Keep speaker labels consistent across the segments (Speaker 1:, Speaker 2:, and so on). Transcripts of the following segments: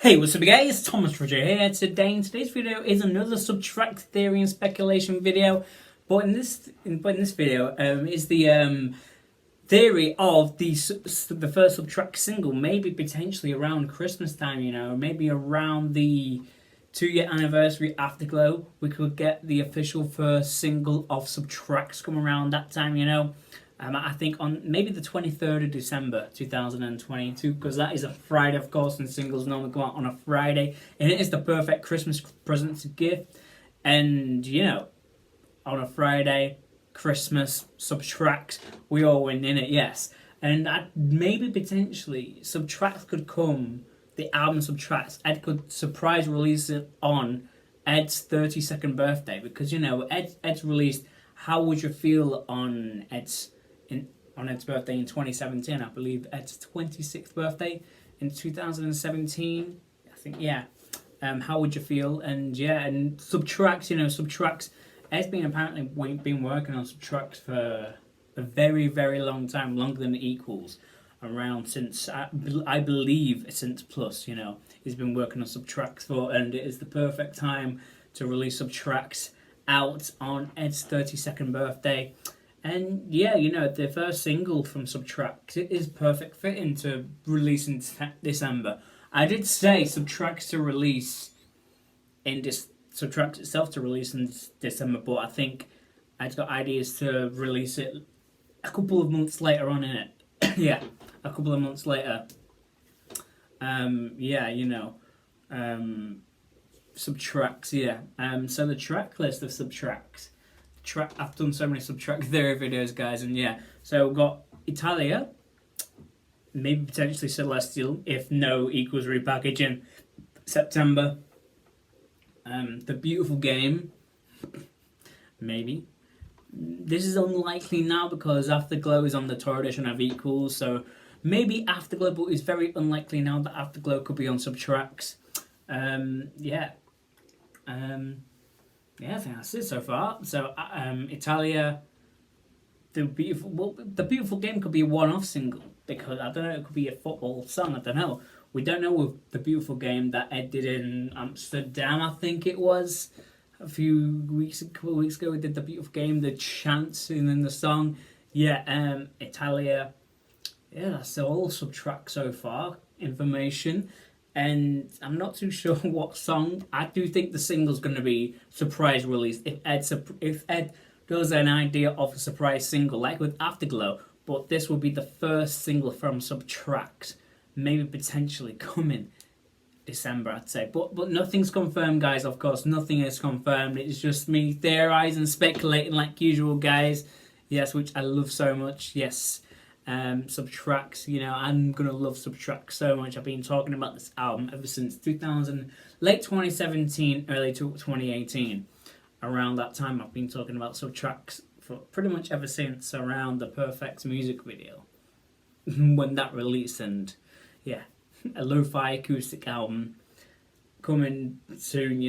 Speaker 1: Hey, what's up guys? Thomas Roger here today, and today's video is another subtract theory and speculation video. But in this video is the theory of the first subtract single, maybe potentially around Christmas time, maybe around the 2-year anniversary Afterglow, we could get the official first single of Subtracts come around that time. I think on maybe the 23rd of December 2022, because that is a Friday, of course, and singles normally go out on a Friday, and it is the perfect Christmas present to give. And on a Friday, Christmas, Subtracts, we all win in it, yes. And maybe potentially Subtracts could come, the album Subtracts, Ed could surprise release it on Ed's 32nd birthday, because Ed's released How Would You Feel on Ed's birthday in 2017. I believe Ed's 26th birthday in 2017. I think, yeah. How Would You Feel? And Subtracts, Subtracts. Ed's apparently been working on Subtracts for a very, very long time, longer than Equals. Around since, I believe, since Plus, he's been working on Subtracts for, and it is the perfect time to release Subtracts out on Ed's 32nd birthday. And the first single from Subtracts, it is perfect fitting to release in December. I did say Subtracts itself to release in December, but I think I've got ideas to release it a couple of months later on in it. Yeah, a couple of months later. Subtracts, yeah. So the track list of Subtracts. I've done so many Subtract theory videos, guys, and so we've got Italia, maybe potentially Celestial, if no Equals repackage in September. The Beautiful Game, maybe. This is unlikely now because Afterglow is on the tour edition of Equals, so maybe Afterglow, but it's very unlikely now that Afterglow could be on Subtracts. I think that's it so far. So, Italia, the Beautiful Game could be a one-off single, because, I don't know, it could be a football song, I don't know. We don't know with the Beautiful Game that Ed did in Amsterdam, I think it was, a couple of weeks ago, we did the Beautiful Game, the chants in the song. Italia, that's all Subtract so far, information. And I'm not too sure what song. I do think the single's going to be surprise release. If Ed does an idea of a surprise single, like with Afterglow, but this will be the first single from Subtract, maybe potentially coming December, I'd say. But nothing's confirmed, guys. Of course, nothing is confirmed. It's just me theorizing, speculating like usual, guys. Yes, which I love so much. Yes. Subtracts, I'm gonna love Subtracts so much. I've been talking about this album ever since late 2017, early 2018. Around that time, I've been talking about Subtracts for pretty much ever since, around the Perfect music video when that released, and a lo-fi acoustic album coming soon.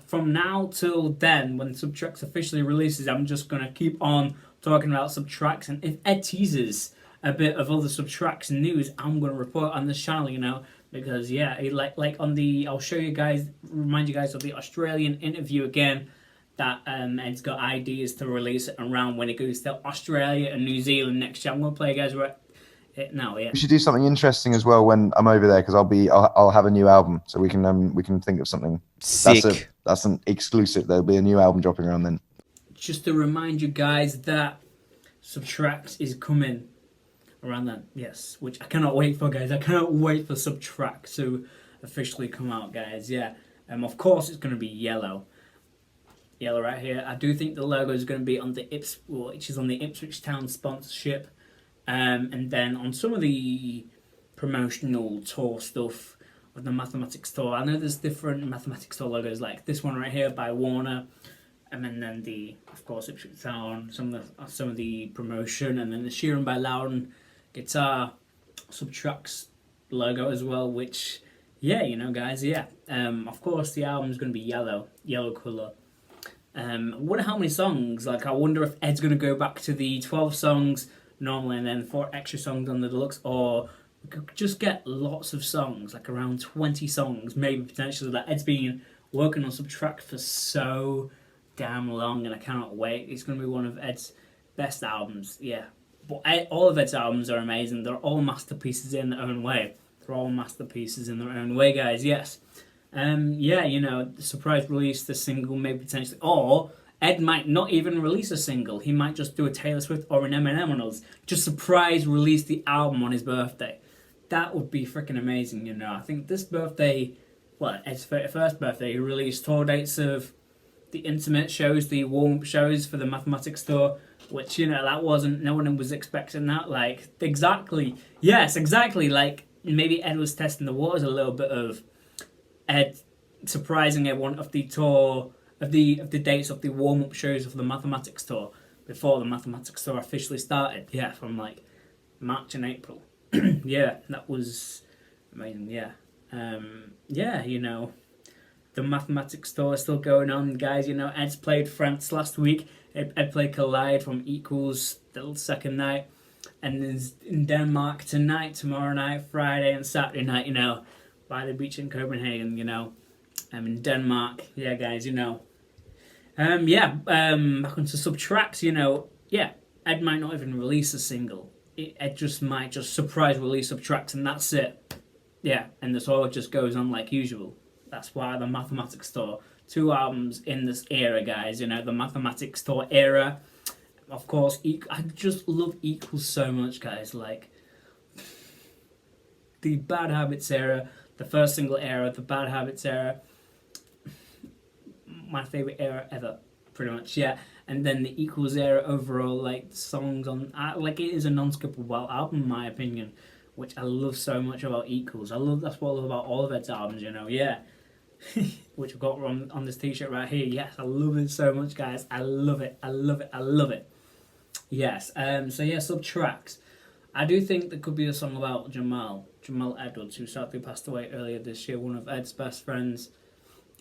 Speaker 1: From now till then, when Subtracts officially releases, I'm just gonna keep on talking about Subtracts, and if Ed teases a bit of other Subtracts news, I'm going to report on this channel, because I'll show you guys, remind you guys of the Australian interview again, that Ed's got ideas to release it around when it goes to Australia and New Zealand next year. I'm going to play you guys it now, yeah.
Speaker 2: We should do something interesting as well when I'm over there, because I'll have a new album, so we can think of something
Speaker 3: sick.
Speaker 2: That's an exclusive. There'll be a new album dropping around then.
Speaker 1: Just to remind you guys that Subtracts is coming around then, yes, which I cannot wait for, guys. I cannot wait for Subtracts to officially come out, guys. Of course it's going to be yellow right here. I do think the logo is going to be on the Ipswich Town sponsorship, and then on some of the promotional tour stuff of the Mathematics Tour. I know there's different Mathematics Tour logos, like this one right here by Warner. And then of course, Ipswich Town, some of the promotion, and then the Sheeran by Loudon guitar Subtracts logo as well. Which, guys, of course, the album's going to be yellow colour. I wonder how many songs. I wonder if Ed's going to go back to the 12 songs normally, and then 4 extra songs on the deluxe, or we could just get lots of songs, like around 20 songs, maybe potentially. That Ed's been working on Subtract for so damn long, and I cannot wait. It's going to be one of Ed's best albums, yeah. But all of Ed's albums are amazing. They're all masterpieces in their own way. They're all masterpieces in their own way, guys, yes. Yeah, you know, the surprise release, the single, maybe potentially, or Ed might not even release a single. He might just do a Taylor Swift or an Eminem on us. Just surprise release the album on his birthday. That would be freaking amazing, you know. I think this birthday, well, Ed's 31st birthday, he released tour dates of the intimate shows, the warm-up shows for the Mathematics tour, which, you know, that wasn't, no one was expecting that. Like, exactly, yes, exactly. Like, maybe Ed was testing the waters a little bit of Ed surprising everyone of the tour, of the dates of the warm-up shows of the Mathematics tour before the Mathematics tour officially started. Yeah, from like March and April. Yeah, that was amazing. Yeah, yeah, you know, the Mathematics tour is still going on, guys. You know, Ed's played France last week. Ed played Collide from Equals the second night, and is in Denmark tonight, tomorrow night, Friday, and Saturday night. You know, by the beach in Copenhagen. You know, I'm in Denmark. Yeah, guys. You know, yeah. Back onto Subtracts. You know, yeah. Ed might not even release a single. Ed just might just surprise release Subtracts, and that's it. Yeah, and this all just goes on like usual. That's why the Mathematics tour, 2 albums in this era, guys. You know, the Mathematics tour era. Of course, I just love Equals so much, guys. Like, the Bad Habits era, the first single era, the Bad Habits era. My favourite era ever, pretty much, yeah. And then the Equals era overall, like, the songs on... like, it is a non-skippable album, in my opinion, which I love so much about Equals. That's what I love about all of Ed's albums, you know, yeah. Which I've got on this t-shirt right here. Yes, I love it so much, guys. I love it. I love it. I love it. Yes. So yeah, Subtracts. I do think there could be a song about Jamal Edwards, who sadly passed away earlier this year. One of Ed's best friends,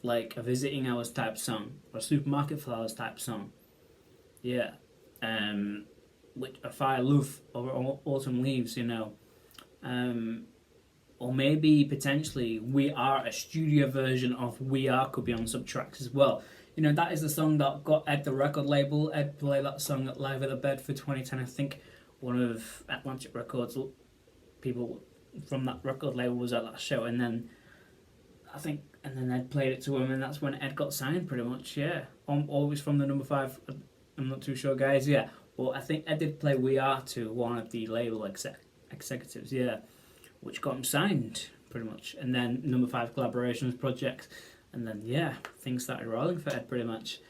Speaker 1: like a Visiting Hours type song or a Supermarket Flowers type song. Yeah. Which a Fire Love or Autumn Leaves, you know. Or maybe potentially We Are, a studio version of We Are could be on Subtracts as well. You know, that is the song that got Ed the record label. Ed played that song at Live at the Bedford 2010. I think one of Atlantic Records people from that record label was at that show, and then Ed played it to him, and that's when Ed got signed, pretty much. Yeah, always from the number 5. I'm not too sure, guys. Yeah, well, I think Ed did play We Are to one of the label executives. Yeah. Which got him signed, pretty much. And then number 5 collaborations projects. And then, yeah, things started rolling for Ed, pretty much.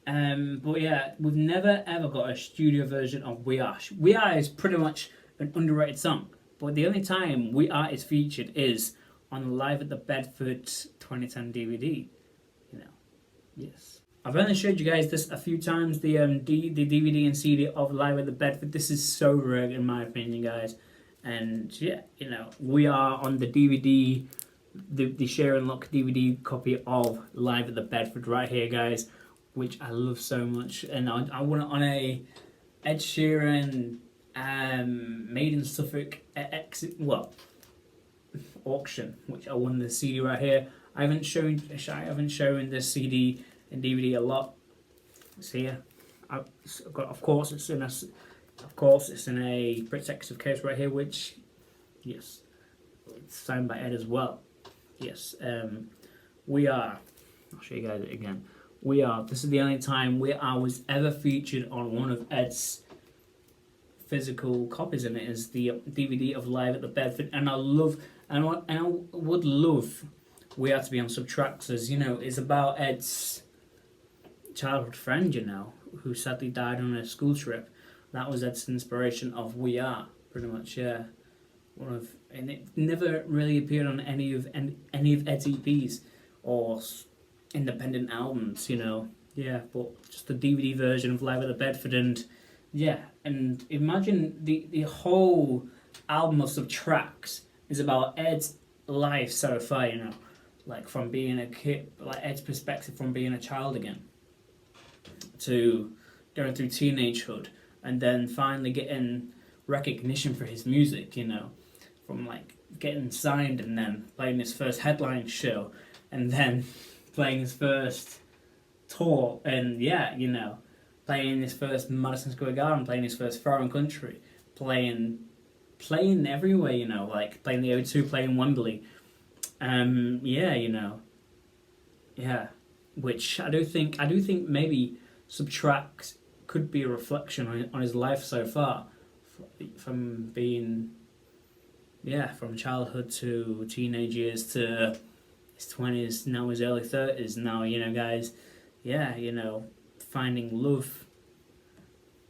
Speaker 1: But yeah, we've never, ever got a studio version of We Are. We Are is pretty much an underrated song. But the only time We Are is featured is on Live at the Bedford 2010 DVD. You know, yes. I've only showed you guys this a few times, the DVD and CD of Live at the Bedford. This is so rare, in my opinion, guys. And yeah, you know, We Are on the DVD, the Sheeran Lock DVD copy of Live at the Bedford right here, guys, which I love so much. And I won it on a Ed Sheeran Made in Suffolk auction, which I won the CD right here. I haven't shown this CD and DVD a lot. It's here. Of course, it's in a protective case right here, which, yes, it's signed by Ed as well. Yes, We Are. I'll show you guys it again. We Are. This is the only time We Are was ever featured on one of Ed's physical copies, and it is the DVD of Live at the Bedford. And I would love We Are to be on Subtracts, as you know, it's about Ed's childhood friend, you know, who sadly died on a school trip. That was Ed's inspiration of We Are, pretty much, yeah. And it never really appeared on any of Ed's EPs or independent albums, you know. Yeah, but just the DVD version of Live at the Bedford, and yeah, and imagine the whole album of Subtracts is about Ed's life so far, you know, like from being a kid, like Ed's perspective from being a child again, to going through teenagehood, and then finally getting recognition for his music, you know, from like getting signed and then playing his first headline show and then playing his first tour and playing his first Madison Square Garden, playing his first foreign country, playing everywhere, like playing the O2, playing Wembley. Which I do think maybe Subtract could be a reflection on his life so far, from being from childhood to teenage years to his 20s, now his early 30s. Now, guys, finding love,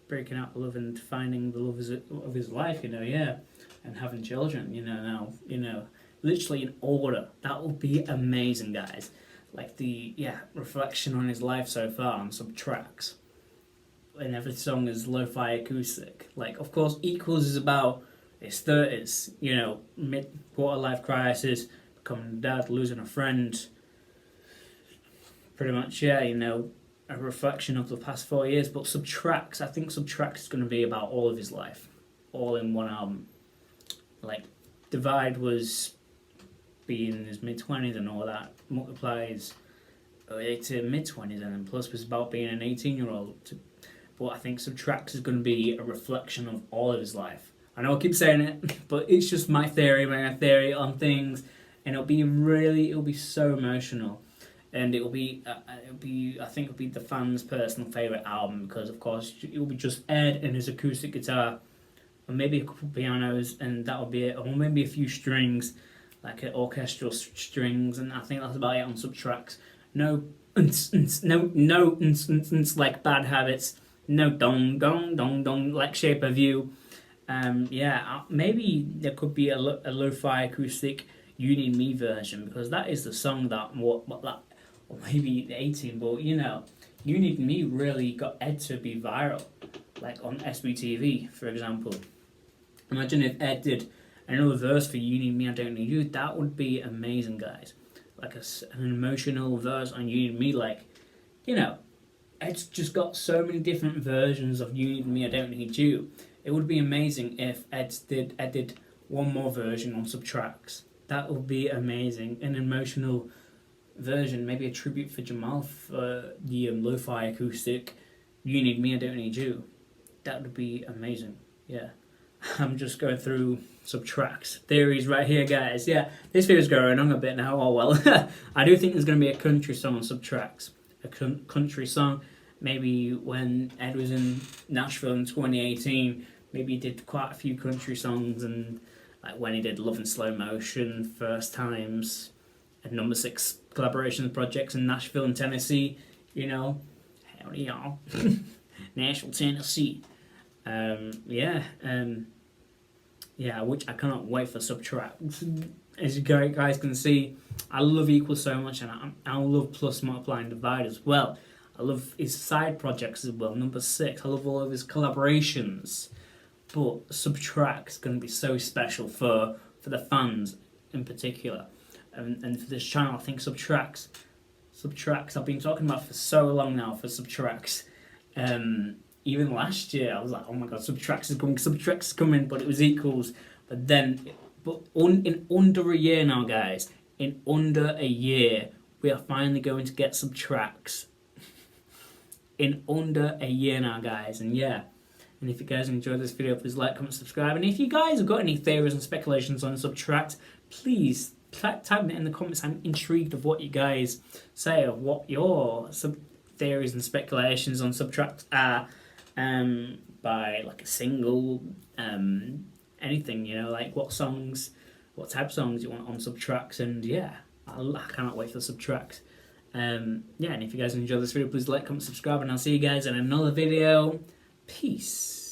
Speaker 1: breaking out love and finding the love of his life, and having children, now, literally in order. That would be amazing, guys. Like the reflection on his life so far on Subtracts. And every song is lo-fi acoustic. Like, of course, Equals is about his 30s, mid-quarter life crisis, becoming a dad, losing a friend. Pretty much, a reflection of the past 4 years. But Subtracts, I think Subtracts is going to be about all of his life, all in one album. Like, Divide was being in his mid-20s and all that, multiplies to mid-20s, and then Plus was about being an 18-year-old. But I think Subtracts is going to be a reflection of all of his life. I know I keep saying it, but it's just my theory on things, and it'll be so emotional, and I think it'll be the fans' personal favourite album, because of course it'll be just Ed and his acoustic guitar, and maybe a couple pianos, and that'll be it, or maybe a few strings, like orchestral strings, and I think that's about it on Subtracts. No like Bad Habits, no dong dong dong dong like Shape of You. Maybe there could be a lo-fi acoustic You Need Me version, because that is the song that or maybe 18, but You Need Me really got Ed to be viral, like on SBTV, for example. Imagine if Ed did another verse for You Need Me, I Don't Need You. That would be amazing, guys. Like an emotional verse on You Need Me, like, Ed's just got so many different versions of You Need Me, I Don't Need You. It would be amazing if Ed did one more version on Subtracts. That would be amazing. An emotional version, maybe a tribute for Jamal for the lo-fi acoustic You Need Me, I Don't Need You. That would be amazing. Yeah. I'm just going through Subtracts theories right here, guys. Yeah, this video's going on a bit now. Oh well. I do think there's going to be a country song on Subtracts. A country song. Maybe when Ed was in Nashville in 2018, maybe he did quite a few country songs, and like when he did Love in Slow Motion, First Times, and Number 6 collaboration projects in Nashville and Tennessee. Howdy y'all. Nashville, Tennessee. Which I cannot wait for Subtracts. As you guys can see, I love Equal so much, and I love Plus, Multiply and Divide as well. I love his side projects as well, Number 6. I love all of his collaborations. But Subtracts is going to be so special for the fans in particular. And for this channel, I think Subtracts I've been talking about for so long now, for Subtracts. Even last year, I was like, oh my god, Subtracts is coming, but it was Equals. But then, in under a year now, guys, in under a year, we are finally going to get Subtracts. In under a year now, guys, and yeah. And if you guys enjoyed this video, please like, comment, subscribe. And if you guys have got any theories and speculations on Subtracts, please type it in the comments. I'm intrigued of what you guys say, of what your theories and speculations on Subtracts are. By like a single, anything, like what type of songs you want on Subtracts, and yeah, I cannot wait for Subtracts. And if you guys enjoyed this video, please like, comment, subscribe, and I'll see you guys in another video. Peace.